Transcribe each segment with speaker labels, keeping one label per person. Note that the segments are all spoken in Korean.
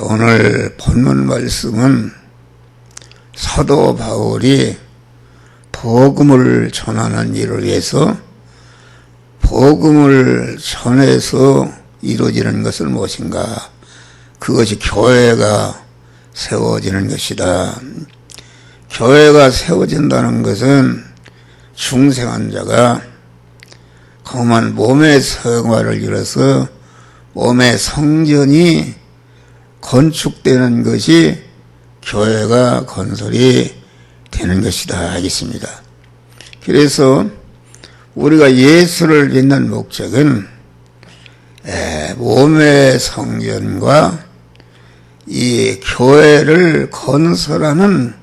Speaker 1: 오늘 본문 말씀은 사도 바울이 복음을 전하는 일을 위해서 복음을 전해서 이루어지는 것은 무엇인가? 그것이 교회가 세워지는 것이다. 교회가 세워진다는 것은 중생한 자가 험한 몸의 성화를 이뤄서 몸의 성전이 건축되는 것이 교회가 건설이 되는 것이다 하겠습니다. 그래서 우리가 예수를 믿는 목적은 몸의 성전과 이 교회를 건설하는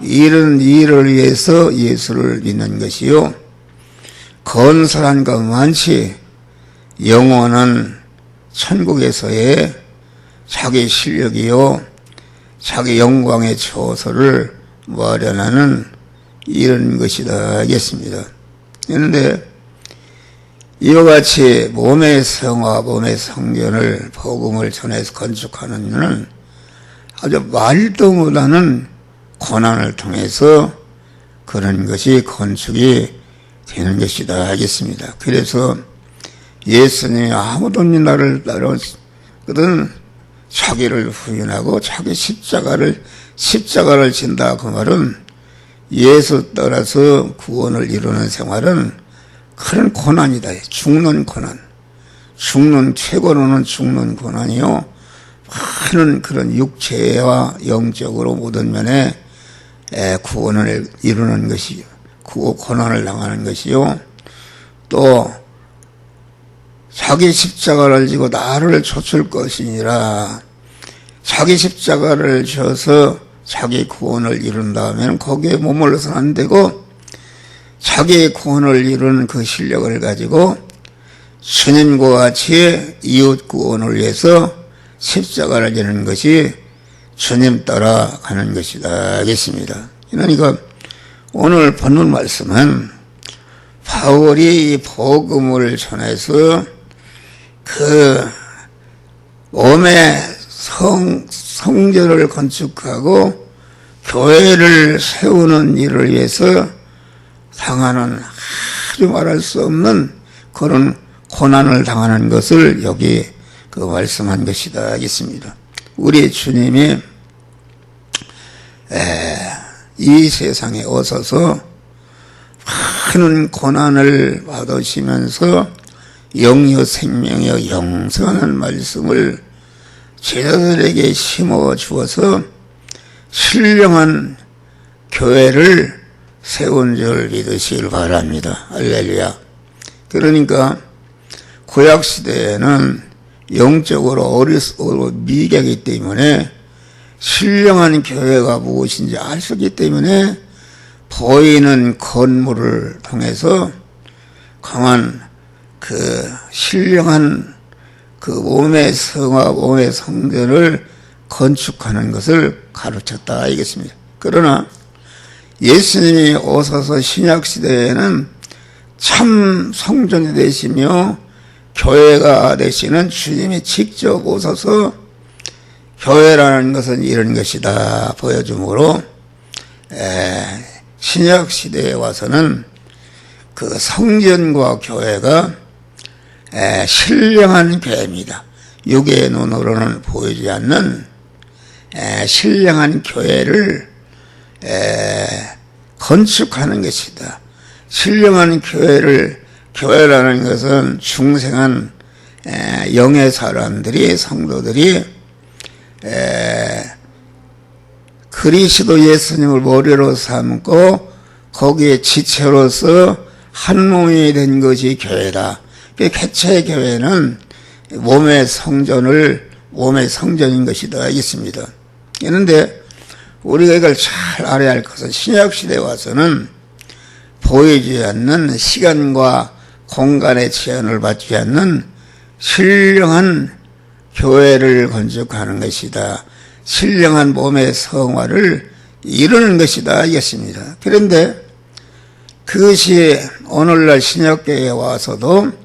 Speaker 1: 이런 일을 위해서 예수를 믿는 것이요, 건설한 것만치 영원한 천국에서의 자기 실력이요 자기 영광의 처소를 마련하는 이런 것이다 하겠습니다. 그런데 이와 같이 몸의 성화, 몸의 성전을 복음을 전해서 건축하는 일은 아주 말도 못하는 고난을 통해서 그런 것이 건축이 되는 것이다 하겠습니다. 그래서 예수님이 아무도 나를 따르거든 자기를 부인하고 자기 십자가를 진다. 그 말은 예수 따라서 구원을 이루는 생활은 큰 고난이다. 죽는 고난. 최고로는 죽는 고난이요. 많은 그런 육체와 영적으로 모든 면에 구원을 이루는 것이요. 고난을 당하는 것이요. 또 자기 십자가를 지고 나를 좇을 것이니라. 자기 십자가를 져서 자기 구원을 이룬다면 거기에 머물러서는 안 되고 자기의 구원을 이루는 그 실력을 가지고 주님과 같이 이웃 구원을 위해서 십자가를 지는 것이 주님 따라가는 것이다 하겠습니다. 그러니까 오늘 본문 말씀은 바울이 복음을 전해서 그 몸의 성전을 건축하고 교회를 세우는 일을 위해서 당하는 아주 말할 수 없는 그런 고난을 당하는 것을 여기 말씀한 것이다 하겠습니다. 우리 주님이 이 세상에 오셔서 많은 고난을 받으시면서 영유 생명의 영생하는 말씀을 제자들에게 심어 주어서 신령한 교회를 세운 줄 믿으시길 바랍니다. 할렐루야. 그러니까 구약시대에는 영적으로 미개하기 때문에 신령한 교회가 무엇인지 알 수 없기 때문에 보이는 건물을 통해서 강한 그 신령한 그 몸의 성화, 몸의 성전을 건축하는 것을 가르쳤다 알겠습니다. 그러나 예수님이 오셔서 신약시대에는 참 성전이 되시며 교회가 되시는 주님이 직접 오셔서 교회라는 것은 이런 것이다 보여주므로 신약시대에 와서는 그 성전과 교회가 신령한 교회입니다. 육의 눈으로는 보이지 않는 신령한 교회를 건축하는 것이다. 신령한 교회라는 것은 중생한 영의 사람들이, 성도들이 그리스도 예수님을 머리로 삼고 거기에 지체로서 한 몸이 된 것이 교회다. 개체 교회는 몸의 성전인 것이다 하겠습니다. 그런데 우리가 이걸 잘 알아야 할 것은 신약시대에 와서는 보이지 않는 시간과 공간의 제한을 받지 않는 신령한 교회를 건축하는 것이다. 신령한 몸의 성화를 이루는 것이다 하겠습니다. 그런데 그것이 오늘날 신약교회에 와서도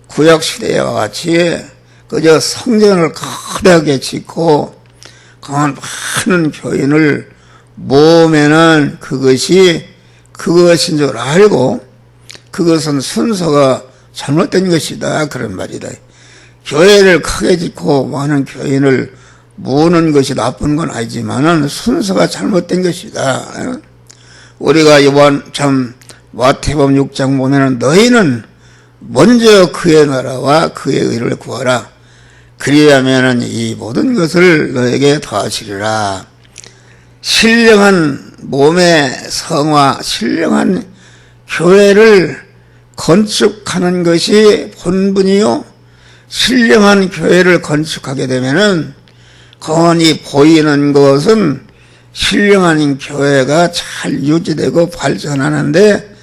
Speaker 1: 구약시대와 같이 그저 성전을 거대하게 짓고 많은 교인을 모으면은 그것인 줄 알고 그것은 순서가 잘못된 것이다 그런 말이다. 교회를 크게 짓고 많은 교인을 모으는 것이 나쁜 건 아니지만은 순서가 잘못된 것이다. 우리가 이번 참 마태복음 6장 보면은 너희는 먼저 그의 나라와 그의 의를 구하라. 그리하면은 이 모든 것을 너에게 더하시리라. 신령한 몸의 성화, 신령한 교회를 건축하는 것이 본분이요. 신령한 교회를 건축하게 되면은 거원이 보이는 것은 신령한 교회가 잘 유지되고 발전하는데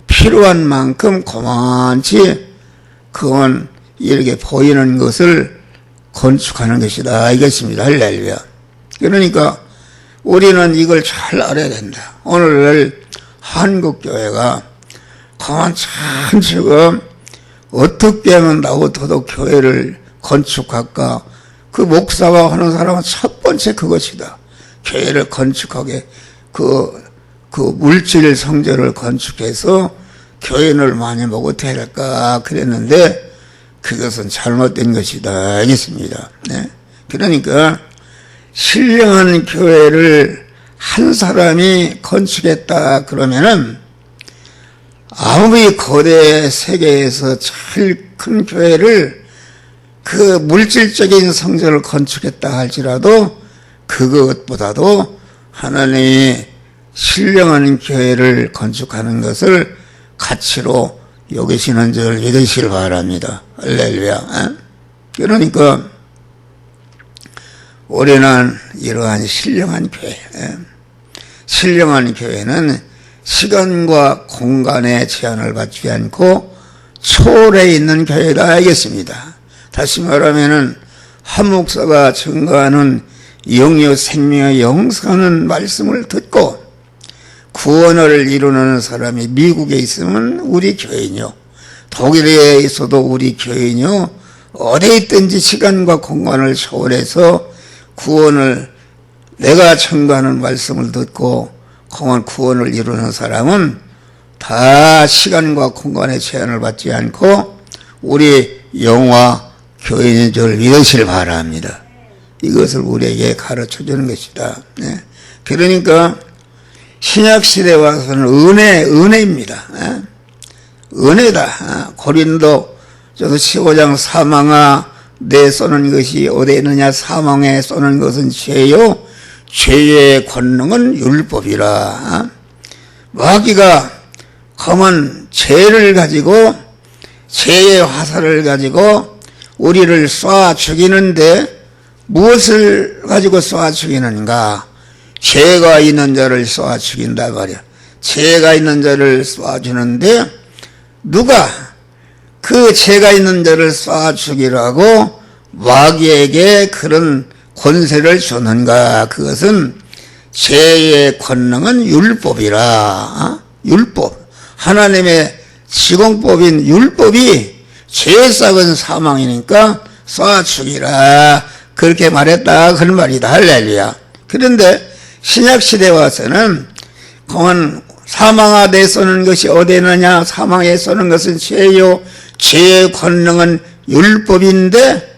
Speaker 1: 필요한 만큼 고만치 그건 이렇게 보이는 것을 건축하는 것이다 이것입니다. 할렐루야. 그러니까 우리는 이걸 잘 알아야 된다. 오늘 한국교회가 거만참 지금 어떻게 하면 나부터도 교회를 건축할까? 그 목사가 하는 사람은 첫 번째 그것이다. 교회를 건축하게 그 물질 성전을 건축해서 교인을 많이 먹어야 할까 그랬는데 그것은 잘못된 것이다 알겠습니다. 네? 그러니까 신령한 교회를 한 사람이 건축했다 그러면은 아무리 거대 세계에서 제일 큰 교회를 그 물질적인 성전을 건축했다 할지라도 그것보다도 하나님이 신령한 교회를 건축하는 것을 가치로 여기시는 줄 믿으시길 바랍니다. 할렐루야. 그러니까 우리는 이러한 신령한 교회, 신령한 교회는 시간과 공간의 제한을 받지 않고 초월해 있는 교회다 알겠습니다. 다시 말하면은 한 목사가 증거하는 영유 생명의 영생하는 말씀을 듣고 구원을 이루는 사람이 미국에 있으면 우리 교인이요, 독일에 있어도 우리 교인이요, 어디에 있든지 시간과 공간을 초월해서 구원을 내가 청구하는 말씀을 듣고 구원을 이루는 사람은 다 시간과 공간의 제한을 받지 않고 우리 영화 교인인 줄 믿으시길 바랍니다. 이것을 우리에게 가르쳐 주는 것이다. 네. 그러니까 신약시대에 와서는 은혜입니다. 은혜다. 고린도 15장 사망아 내 쏘는 것이 어디에 있느냐. 사망에 쏘는 것은 죄요, 죄의 권능은 율법이라. 마귀가 험한 죄를 가지고 죄의 화살을 가지고 우리를 쏴 죽이는데 무엇을 가지고 쏴 죽이는가? 죄가 있는 자를 쏴 죽인다 말이야. 죄가 있는 자를 쏴 주는데 누가 그 죄가 있는 자를 쏴 죽이라고 마귀에게 그런 권세를 주는가? 그것은 죄의 권능은 율법이라. 율법. 하나님의 시공법인 율법이 죄의 싹은 사망이니까 쏴 죽이라. 그렇게 말했다. 그런 말이다. 할렐루야. 그런데 신약시대에 와서는 사망아 내 쏘는 것이 어디 있느냐. 사망에 쏘는 것은 죄요, 죄의 권능은 율법인데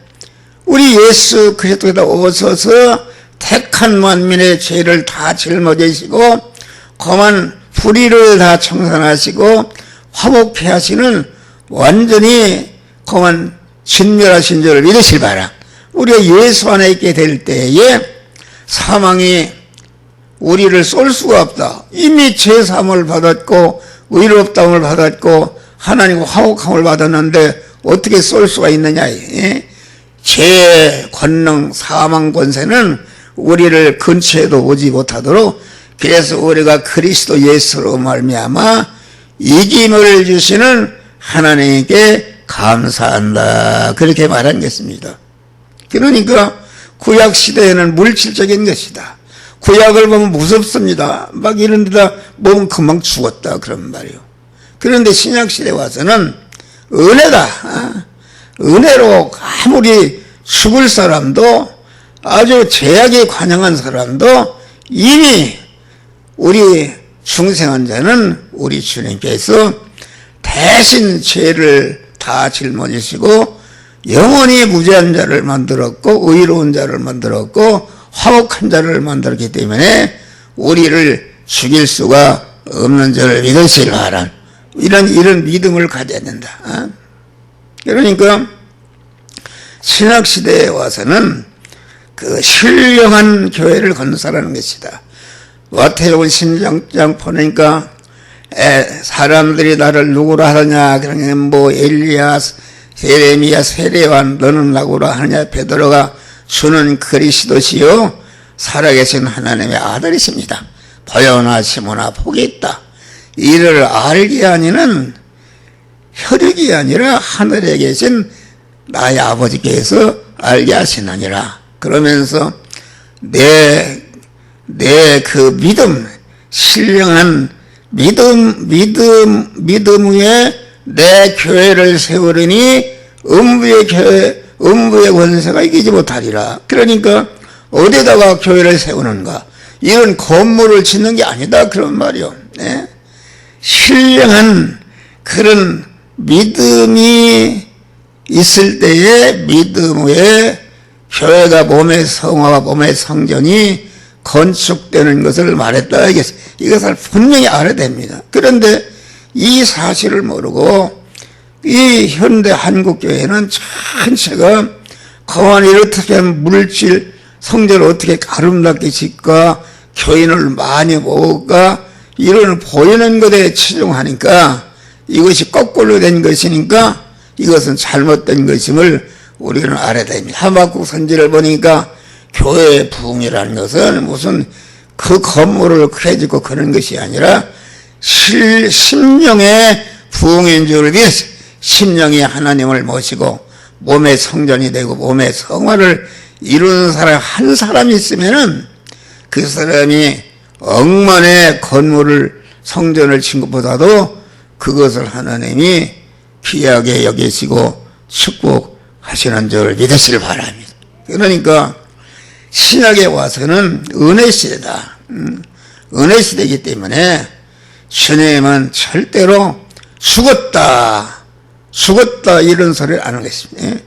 Speaker 1: 우리 예수 그리스도에다 오셔서 택한 만민의 죄를 다 짊어지시고 험한 불의를 다 청산하시고 화목케 하시는 완전히 험한 진멸하신 줄을 믿으실 바라. 우리가 예수 안에 있게 될 때에 사망이 우리를 쏠 수가 없다. 이미 죄사함을 받았고 의롭다함을 받았고 하나님과 화목함을 받았는데 어떻게 쏠 수가 있느냐. 죄의 권능 사망 권세는 우리를 근처에도 오지 못하도록, 그래서 우리가 그리스도 예수로 말미암아 이김을 주시는 하나님께 감사한다. 그렇게 말한 것입니다. 그러니까 구약 시대에는 물질적인 것이다. 구약을 보면 무섭습니다. 막 이런 데다 보면 금방 죽었다 그런 말이에요. 그런데 신약 시대에 와서는 은혜다. 은혜로 아무리 죽을 사람도 아주 죄악에 관영한 사람도 이미 우리 중생한 자는 우리 주님께서 대신 죄를 다 짊어지시고 영원히 무죄한 자를 만들었고 의로운 자를 만들었고 화목한 자를 만들었기 때문에 우리를 죽일 수가 없는 자를 믿으시길 바라. 이런 믿음을 가져야 된다. 그러니까 신학시대에 와서는 그 신령한 교회를 건설하는 것이다. 마태복음 16장 보니까 사람들이 나를 누구라 하느냐, 그러면 뭐 엘리야, 예레미야, 세례요한 너는 누구라 하느냐, 베드로가 주는 그리스도시요 살아계신 하나님의 아들이십니다. 보여나 시모나 복이 있다. 이를 알게 하니는 혈육이 아니라 하늘에 계신 나의 아버지께서 알게 하시느니라. 그러면서 내 그 믿음, 신령한 믿음 위에 내 교회를 세우리니 음부의 권세가 이기지 못하리라. 그러니까 어디다가 교회를 세우는가? 이런 건물을 짓는 게 아니다, 그런 말이요. 네? 신령한 그런 믿음이 있을 때에 믿음 위에 교회가 몸의 성화와 몸의 성전이 건축되는 것을 말했다. 이것을 분명히 알아야 됩니다. 그런데 이 사실을 모르고 이 현대 한국교회는 전체가 거만이 어떻게 하면 물질 성전을 어떻게 아름답게 짓까, 교인을 많이 모을까, 이런 보이는 것에 치중하니까 이것이 거꾸로 된 것이니까 이것은 잘못된 것임을 우리는 알아야 됩니다. 하박국 선지를 보니까 교회의 부흥이라는 것은 무슨 그 건물을 크게 짓고 그런 것이 아니라 심령의 부흥인 줄 위해서 심령이 하나님을 모시고 몸의 성전이 되고 몸의 성화를 이루는 사람 한 사람이 있으면은 그 사람이 억만의 건물을 성전을 친 것보다도 그것을 하나님이 귀하게 여기시고 축복하시는 줄 믿으시길 바랍니다. 그러니까 신약에 와서는 은혜시대다. 은혜시대이기 때문에 주님은 절대로 죽었다 이런 소리를 안 하겠습니다.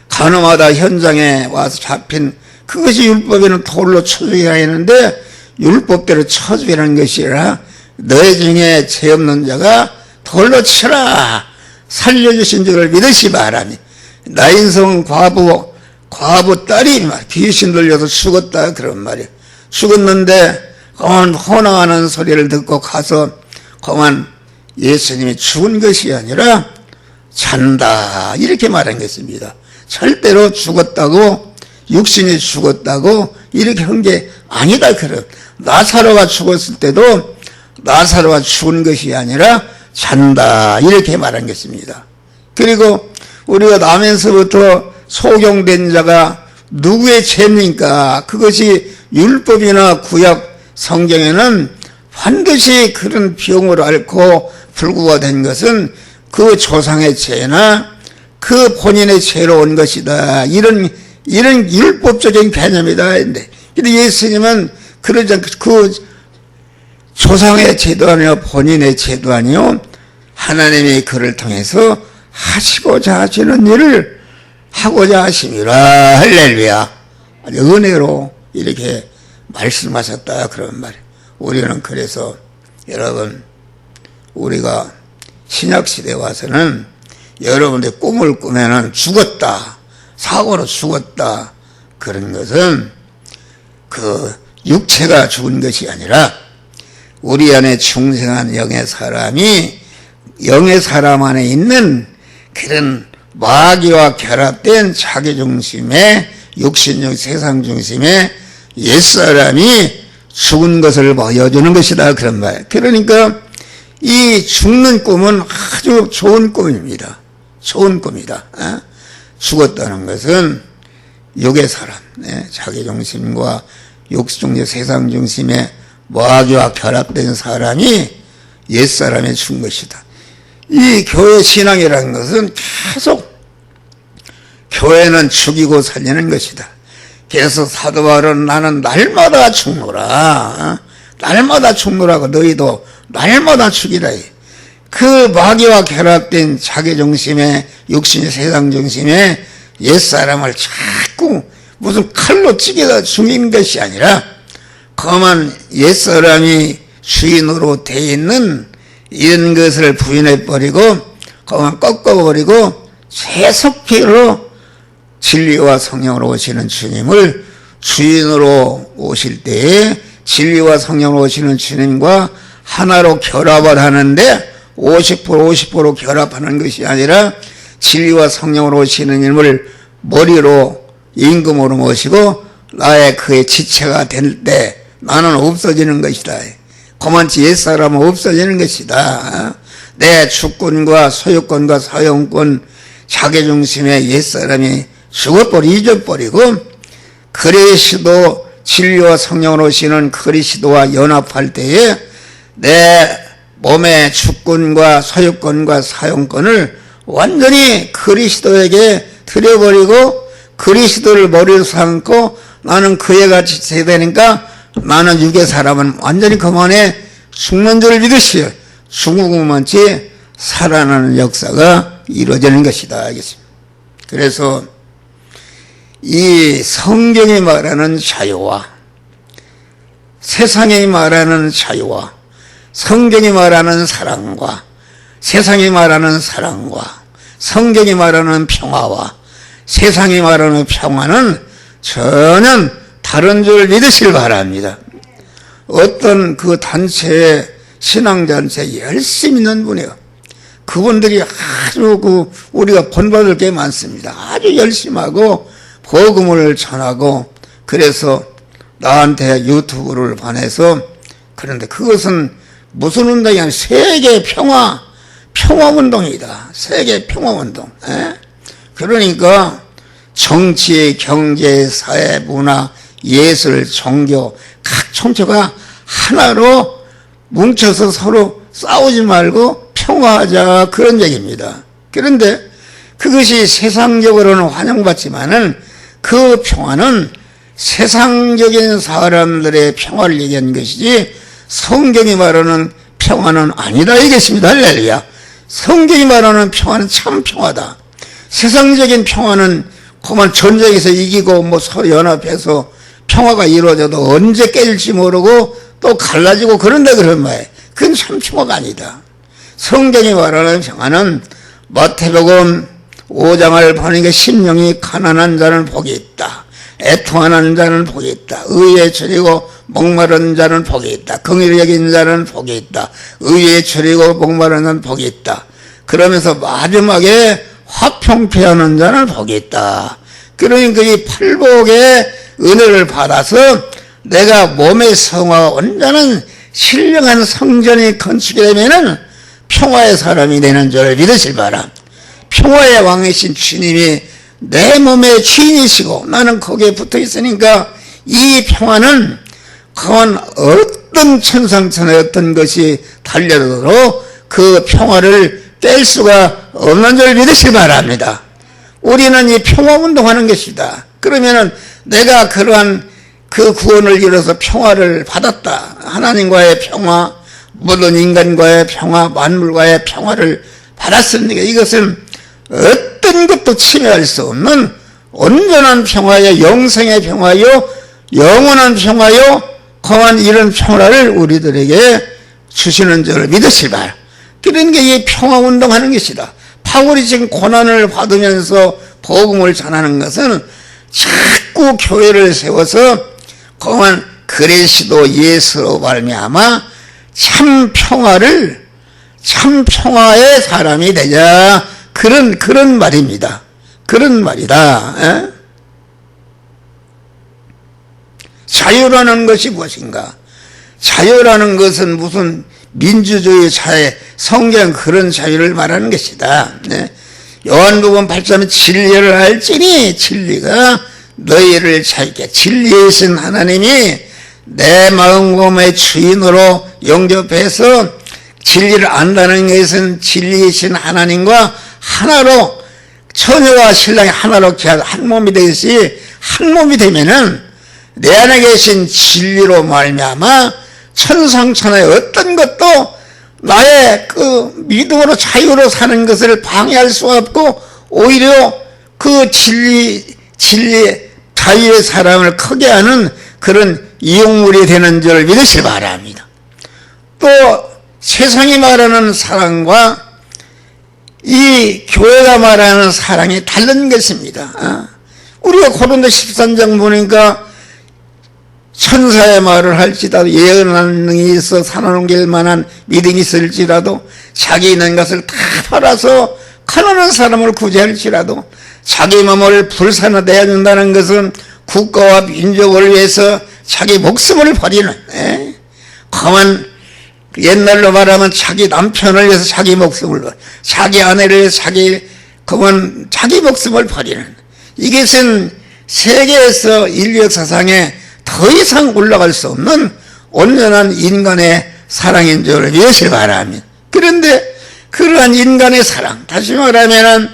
Speaker 1: 가늠하다 현장에 와서 잡힌 그것이 율법에는 돌로 쳐주기라 했는데 율법대로 쳐주기라는 것이 아니라 너희 중에 죄 없는 자가 돌로 쳐라 살려주신 줄을 믿으시 바라니. 나인성 과부 딸이 귀신 들려서 죽었다 그런 말이에요. 죽었는데 그만 호나하는 소리를 듣고 가서 그만 예수님이 죽은 것이 아니라 잔다 이렇게 말한 것입니다. 절대로 죽었다고 육신이 죽었다고 이렇게 한 게 아니다. 그런 나사로가 죽었을 때도 나사로가 죽은 것이 아니라 잔다 이렇게 말한 것입니다. 그리고 우리가 나면서부터 소경된 자가 누구의 죄입니까? 그것이 율법이나 구약 성경에는 반드시 그런 비용을 앓고 불구가 된 것은 그 조상의 죄나 그 본인의 죄로 온 것이다. 이런 율법적인 개념이다. 근데 예수님은 그러지 않고 그 조상의 죄도 아니요 본인의 죄도 아니요 하나님이 그를 통해서 하시고자 하시는 일을 하고자 하심이라. 할렐루야. 은혜로 이렇게 말씀하셨다 그런 말이에요. 우리는 그래서 여러분 우리가 신약시대에 와서는 여러분들 꿈을 꾸면은 죽었다 사고로 죽었다 그런 것은 그 육체가 죽은 것이 아니라 우리 안에 중생한 영의 사람이 영의 사람 안에 있는 그런 마귀와 결합된 자기중심의 육신중 세상중심의 옛사람이 죽은 것을 보여주는 것이다 그런 말. 그러니까 이 죽는 꿈은 아주 좋은 꿈입니다. 좋은 꿈이다. 죽었다는 것은 육의 사람, 자기중심과 육중심 세상중심의 마귀와 결합된 사람이 옛사람이 죽은 것이다. 이 교회 신앙이라는 것은 교회는 죽이고 살리는 것이다. 그래서 사도 바울은 나는 날마다 죽노라. 날마다 죽노라고 너희도 날마다 죽이라. 그 마귀와 결합된 자기중심에 육신 세상 중심에 옛사람을 자꾸 무슨 칼로 찌개다 죽이는 것이 아니라 그만 옛사람이 주인으로 돼 있는 이런 것을 부인해버리고 그만 꺾어버리고 세속피로 진리와 성령으로 오시는 주님을 주인으로 오실 때에 진리와 성령으로 오시는 주님과 하나로 결합을 하는데 50% 결합하는 것이 아니라 진리와 성령으로 오시는 이름을 머리로 임금으로 모시고 나의 그의 지체가 될 때 나는 없어지는 것이다. 그만치 옛사람은 없어지는 것이다. 내 주권과 소유권과 사용권 자기중심의 옛사람이 잊어버리고 그리스도 진리와 성령으로 오시는 그리스도와 연합할 때에 내 몸의 주권과 소유권과 사용권을 완전히 그리스도에게 드려버리고 그리스도를 머리로 삼고 나는 그에 같이 되니까 나는 육의 사람은 완전히 그만에 죽는 줄 믿으시오. 죽음만치 살아나는 역사가 이루어지는 것이다 알겠습니다. 그래서 이 성경이 말하는 자유와 세상이 말하는 자유와 성경이 말하는 사랑과 세상이 말하는 사랑과 성경이 말하는 평화와 세상이 말하는 평화는 전혀 다른 줄 믿으시길 바랍니다. 어떤 그 단체에 신앙단체에 열심히 있는 분이요. 그분들이 아주 우리가 본받을 게 많습니다. 아주 열심히 하고 복음을 전하고 그래서 나한테 유튜브를 보내서 그런데 그것은 무슨 운동이 아니라 세계 평화운동이다. 세계 평화운동. 그러니까 정치, 경제, 사회, 문화, 예술, 종교 각 총체가 하나로 뭉쳐서 서로 싸우지 말고 평화하자 그런 얘기입니다. 그런데 그것이 세상적으로는 환영받지만은 그 평화는 세상적인 사람들의 평화를 얘기한 것이지 성경이 말하는 평화는 아니다 이겠습니다. 할렐루야. 성경이 말하는 평화는 참 평화다. 세상적인 평화는 그만 전쟁에서 이기고 뭐 서로 연합해서 평화가 이루어져도 언제 깨질지 모르고 또 갈라지고 그런다 그런 말이에요. 그건 참 평화가 아니다. 성경이 말하는 평화는 마태복음 5장을 보니까 심령이 가난한 자는 복이 있다. 애통하는 자는 복이 있다. 의에 줄이고 목마른 자는 복이 있다. 긍휼히 여긴 자는 복이 있다. 의에 줄이고 목마른 자는 복이 있다. 그러면서 마지막에 화평케하는 자는 복이 있다. 그러니까 이 팔복의 은혜를 받아서 내가 몸의 성화가 온전한 신령한 성전이 건축이 되면은 평화의 사람이 되는 줄 믿으실 바람. 평화의 왕이신 주님이 내 몸의 주인이시고 나는 거기에 붙어 있으니까 이 평화는 그건 어떤 천상천의 어떤 것이 달려들어도 그 평화를 깰 수가 없는 줄 믿으시기 바랍니다. 우리는 이 평화운동하는 것이다. 그러면은 내가 그러한 그 구원을 이뤄서 평화를 받았다. 하나님과의 평화, 모든 인간과의 평화, 만물과의 평화를 받았으니까 이것은 어떤 것도 침해할 수 없는 온전한 평화요, 영생의 평화요, 영원한 평화요, 거한 이런 평화를 우리들에게 주시는 줄 믿으시기 바랍니다. 그런 게 이 평화운동하는 것이다. 바울이 지금 고난을 받으면서 복음을 전하는 것은 자꾸 교회를 세워서 거한 그리스도 예수로 말미암아 참 평화의 사람이 되자 그런 말입니다. 그런 말이다. 에? 자유라는 것이 무엇인가? 자유라는 것은 무슨 민주주의 자유, 성경 그런 자유를 말하는 것이다. 네. 요한복음 8장은 진리를 알지니 진리가 너희를 자유케. 진리이신 하나님이 내 마음의 주인으로 영접해서 진리를 안다는 것은 진리이신 하나님과 하나로 처녀와 신랑이 하나로 한 몸이 되듯이 한 몸이 되면은 내 안에 계신 진리로 말미암아 천상천하의 어떤 것도 나의 그 믿음으로 자유로 사는 것을 방해할 수 없고 오히려 그 진리 자유의 사람을 크게 하는 그런 이용물이 되는 줄 믿으시기 바랍니다. 또 세상이 말하는 사랑과 이 교회가 말하는 사랑이 다른 것입니다. 우리가 고린도 13장 보니까 천사의 말을 할지라도 예언하는 능이 있어 살아넘길 만한 믿음이 있을지라도 자기 있는 것을 다 팔아서 가난한 사람을 구제할지라도 자기 몸을 불사르게 된다는 것은 국가와 민족을 위해서 자기 목숨을 버리는 험한 옛날로 말하면 자기 남편을 위해서 자기 목숨을 자기 아내를 위해서 자기 목숨을 버리는 이것은 세계에서 인류 역사상에 더 이상 올라갈 수 없는 온전한 인간의 사랑인 줄 믿으시기 바랍니다. 그런데 그러한 인간의 사랑, 다시 말하면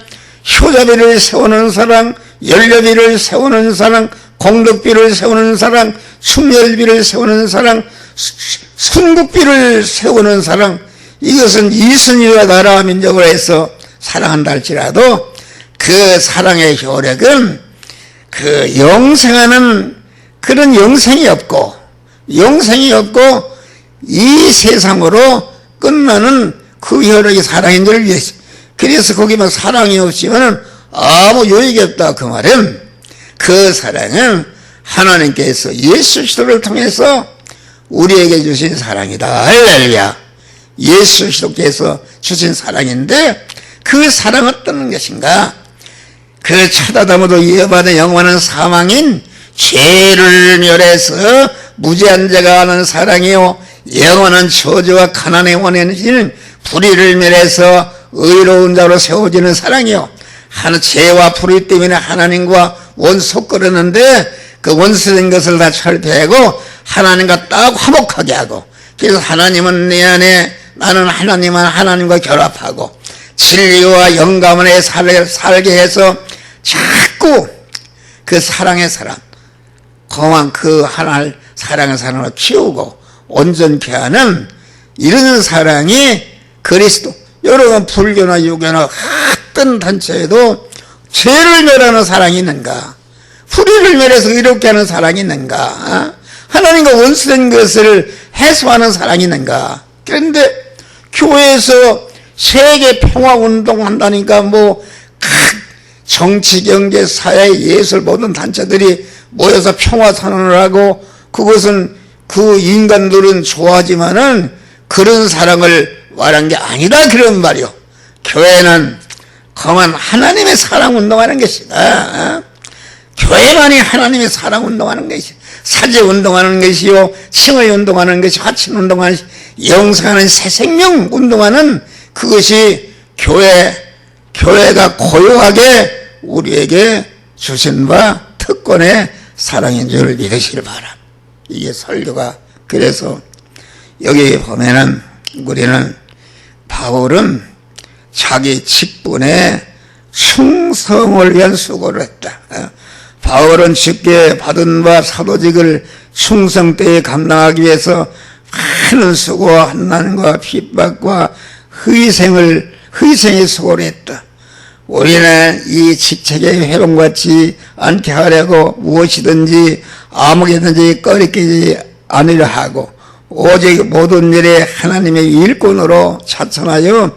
Speaker 1: 효자비를 세우는 사랑, 연료비를 세우는 사랑, 공덕비를 세우는 사랑, 순혈비를 세우는 사랑, 순국비를 세우는 사랑, 이것은 이순이와 나라 민족을 해서 사랑한다 할지라도 그 사랑의 효력은 그 영생하는 그런 영생이 없고 이 세상으로 끝나는 그 효력이 사랑인 줄 위해서 그래서 거기만 사랑이 없으면 아무 유익이 없다 그 말은 그 사랑은 하나님께서 예수 그리스도를 통해서 우리에게 주신 사랑이다. 할렐루야. 예수 그리스도께서 주신 사랑인데 그 사랑은 어떤 것인가? 그 쳐다보도 이어받은 영원한 사망인 죄를 멸해서 무죄한 자가 하는 사랑이요 영원한 저주와 가난의 원인인 불의를 멸해서 의로운 자로 세워지는 사랑이요 죄와 불의 때문에 하나님과 원수거렸는데 그 원수된 것을 다 철폐하고 하나님과 딱 화목하게 하고 그래서 하나님은 내 안에 나는 하나님과 결합하고 진리와 영감을 살게 해서 자꾸 그 사랑의 사람 거만 그 하나를 사랑의 사랑으로 키우고 온전케 하는 이런 사랑이 그리스도 여러분 불교나 유교나 어떤 단체에도 죄를 멸하는 사랑이 있는가? 불의를 멸해서 의롭게 하는 사랑이 있는가? 하나님과 원수된 것을 해소하는 사랑이 있는가? 그런데 교회에서 세계 평화운동 한다니까 정치, 경제, 사회, 예술 모든 단체들이 모여서 평화선언을 하고 그것은 그 인간들은 좋아하지만은 그런 사랑을 말한 게 아니다 그런 말이요. 교회는 그만 하나님의 사랑 운동하는 것이다. 교회만이 하나님의 사랑 운동하는 것이 사제 운동하는 것이요 칭의 운동하는 것이 화친 운동하는 영생하는 새 생명 운동하는 그것이 교회가 고요하게 우리에게 주신 바 특권의 사랑인 줄 믿으시길 바랍니다. 이게 설교가 그래서 여기 보면은 우리는 바울은 자기 직분에 충성을 위한 수고를 했다. 바울은 직계 받은 바 사도직을 충성 때에 감당하기 위해서 많은 수고와 한난과 핍박과 희생의 수고를 했다. 우리는 이 직책에 회방받지 않게 하려고 무엇이든지 아무개든지 꺼리끼지 않으려 하고 오직 모든 일에 하나님의 일꾼으로 자천하여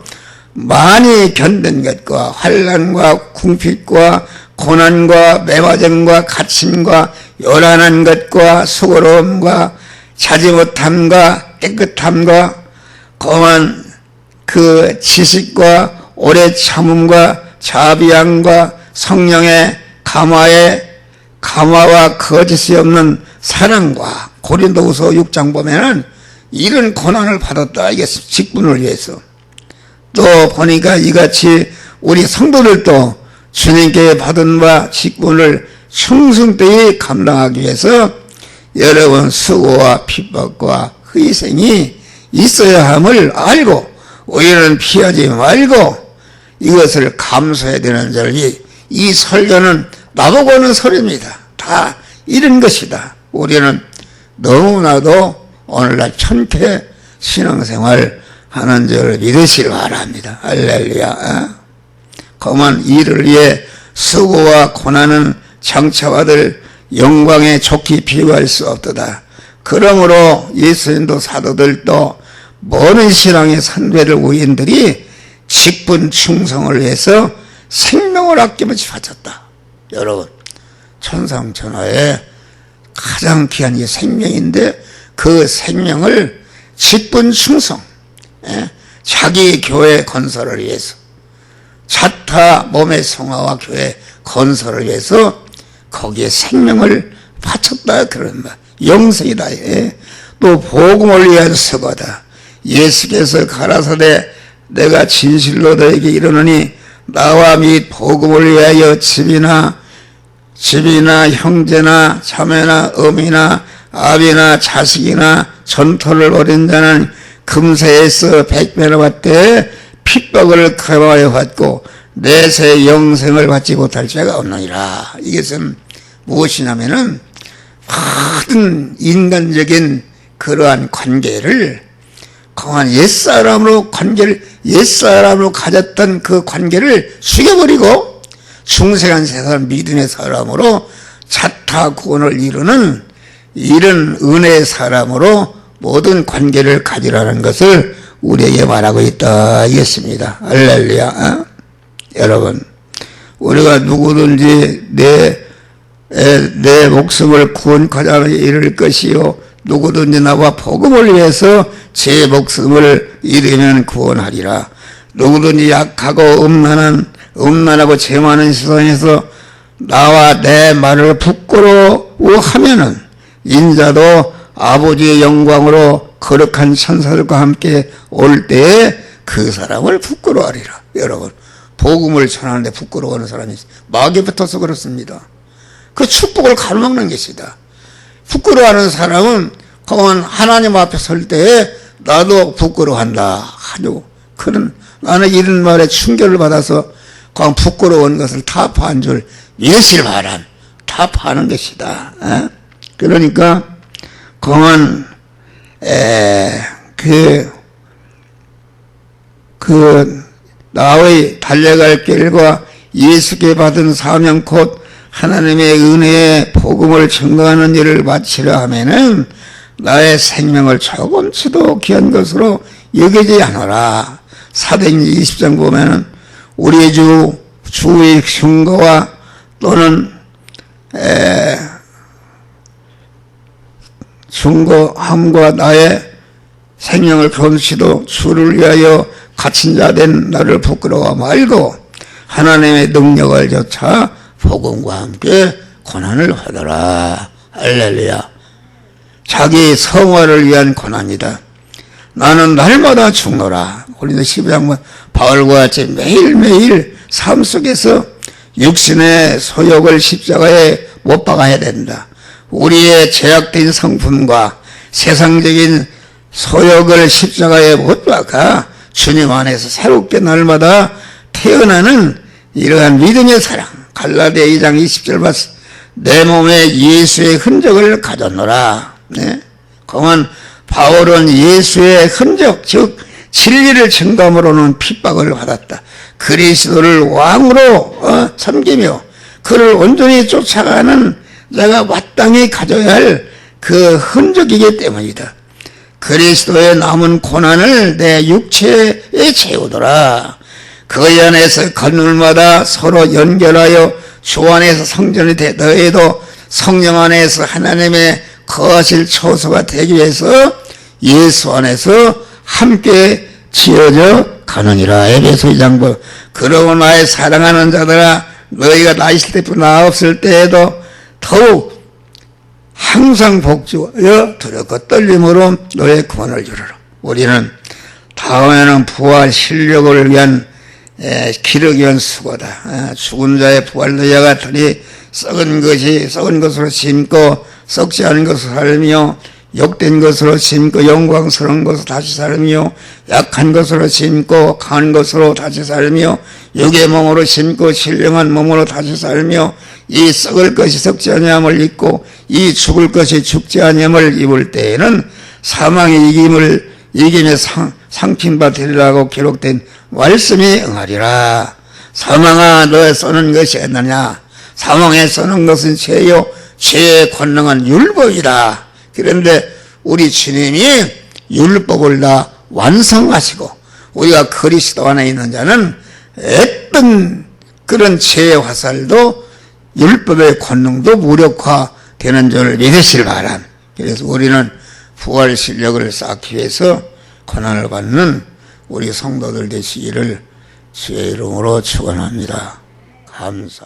Speaker 1: 많이 견딘 것과 환난과 궁핍과 고난과 매화정과 갇힘과 요란한 것과 수고로움과 자지 못함과 깨끗함과 거한 그 지식과 오래 참음과 자비함과 성령의 감화와 거짓이 없는 사랑과 고린도후서 6장 보면은 이런 고난을 받았다 이게 직분을 위해서 또 보니까 이같이 우리 성도들도 주님께 받은 바 직분을 충성되이 감당하기 위해서 여러분 수고와 핍박과 희생이 있어야 함을 알고 우리는 피하지 말고 이것을 감수해야 되는 줄이 이 설교는 나보고 하는 소리입니다. 다 이런 것이다. 우리는 너무나도 오늘날 천태 신앙생활 하는 줄 믿으시기 바랍니다. 할렐루야. 그만 이를 위해 수고와 고난은 장차받을 영광에 좋게 비교할 수 없도다. 그러므로 예수님도 사도들도 모든 신앙의 선배들 우인들이 직분 충성을 위해서 생명을 아낌없이 바쳤다. 여러분, 천상천하에 가장 귀한 게 생명인데 그 생명을 직분 충성, 자기 교회 건설을 위해서, 자타 몸의 성화와 교회 건설을 위해서 거기에 생명을 바쳤다. 그런 말. 영생이다. 또 복음을 위한 수고다. 예수께서 가라사대 내가 진실로 너에게 이르노니 나와 및 복음을 위하여 집이나 형제나 자매나 어미나 아비나 자식이나 전토를 벌인 자는 금세에서 100배나 받되 핍박을 크하여 받고 내세 영생을 받지 못할 자가 없느니라. 이것은 무엇이냐면은 모든 인간적인 그러한 관계를 강한 옛사람으로 가졌던 그 관계를 죽여버리고 중생한 세상 믿음의 사람으로 자타 구원을 이루는 이런 은혜의 사람으로 모든 관계를 가지라는 것을 우리에게 말하고 있다. 이겠습니다. 할렐루야. 여러분, 우리가 누구든지 내 목숨을 구원하자는 이를 것이요 누구든지 나와 복음을 위해서 제 목숨을 잃으면 구원하리라. 누구든지 약하고 음란하고 죄 많은 세상에서 나와 내 말을 부끄러워하면은 인자도 아버지의 영광으로 거룩한 천사들과 함께 올 때에 그 사람을 부끄러워하리라. 여러분, 복음을 전하는데 부끄러워하는 사람이 있어요. 마귀에 붙어서 그렇습니다. 그 축복을 가로막는 것이다. 부끄러워하는 사람은 그만 하나님 앞에 설 때에 나도 부끄러워한다 하죠. 나는 이런 말에 충격을 받아서 그냥 부끄러운 것을 타파한 줄 믿으실 바람. 타파하는 것이다. 그러니까 그만 나의 달려갈 길과 예수께 받은 사명 곧 하나님의 은혜의 복음을 증거하는 일을 마치려 하면은 나의 생명을 조금치도 귀한 것으로 여기지 않아라. 사도행전 20장 보면은 우리 주의 증거와 또는 증거함과 나의 생명을 변치도 주를 위하여 갇힌 자 된 나를 부끄러워 말고 하나님의 능력을 좇아 복음과 함께 고난을 하더라. 할렐루야. 자기 성화를 위한 고난이다. 나는 날마다 죽노라. 우리도 12장만 바울과 같이 매일매일 삶 속에서 육신의 소욕을 십자가에 못 박아야 된다. 우리의 제약된 성품과 세상적인 소욕을 십자가에 못 박아 주님 안에서 새롭게 날마다 태어나는 이러한 믿음의 사랑. 갈라디아 2장 20절 봤어. 내 몸에 예수의 흔적을 가졌노라. 네? 그러면 바울은 예수의 흔적, 즉 진리를 증감으로는 핍박을 받았다. 그리스도를 왕으로 섬기며 그를 온전히 쫓아가는 내가 마땅히 가져야 할 그 흔적이기 때문이다. 그리스도의 남은 고난을 내 육체에 채우더라. 그 안에서 건물마다 서로 연결하여 주 안에서 성전이 되더라도 성령 안에서 하나님의 거하실 처소가 되기 위해서 예수 안에서 함께 지어져 가느니라. 에베소 2장 보. 그러고 나의 사랑하는 자들아 너희가 나 있을 때뿐 나 없을 때에도 더욱 항상 복주하여 두렵고 떨림으로 너의 구원을 이루라. 우리는 다음에는 부활 실력을 위한 기르기 위한 수고다. 죽은 자의 부활도야 같으니 썩은 것으로 심고 썩지 않은 것으로 살며 욕된 것으로 심고 영광스러운 것으로 다시 살며 약한 것으로 심고 강한 것으로 다시 살며 육의 몸으로 신고 신령한 몸으로 다시 살며 이 썩을 것이 썩지 아니함을 입고 이 죽을 것이 죽지 아니함을 입을 때에는 사망의 이김의 상핀바 되리라고 기록된 말씀이 응하리라. 사망아 너의 쏘는 것이 있느냐? 사망에 쏘는 것은 죄요 죄의 권능은 율법이다. 그런데 우리 주님이 율법을 다 완성하시고 우리가 그리스도 안에 있는 자는 어떤 그런 죄의 화살도 율법의 권능도 무력화되는 줄 믿으시길 바람. 그래서 우리는 부활 실력을 쌓기 위해서 고난을 받는 우리 성도들 되시기를 주의 이름으로 축원합니다. 감사.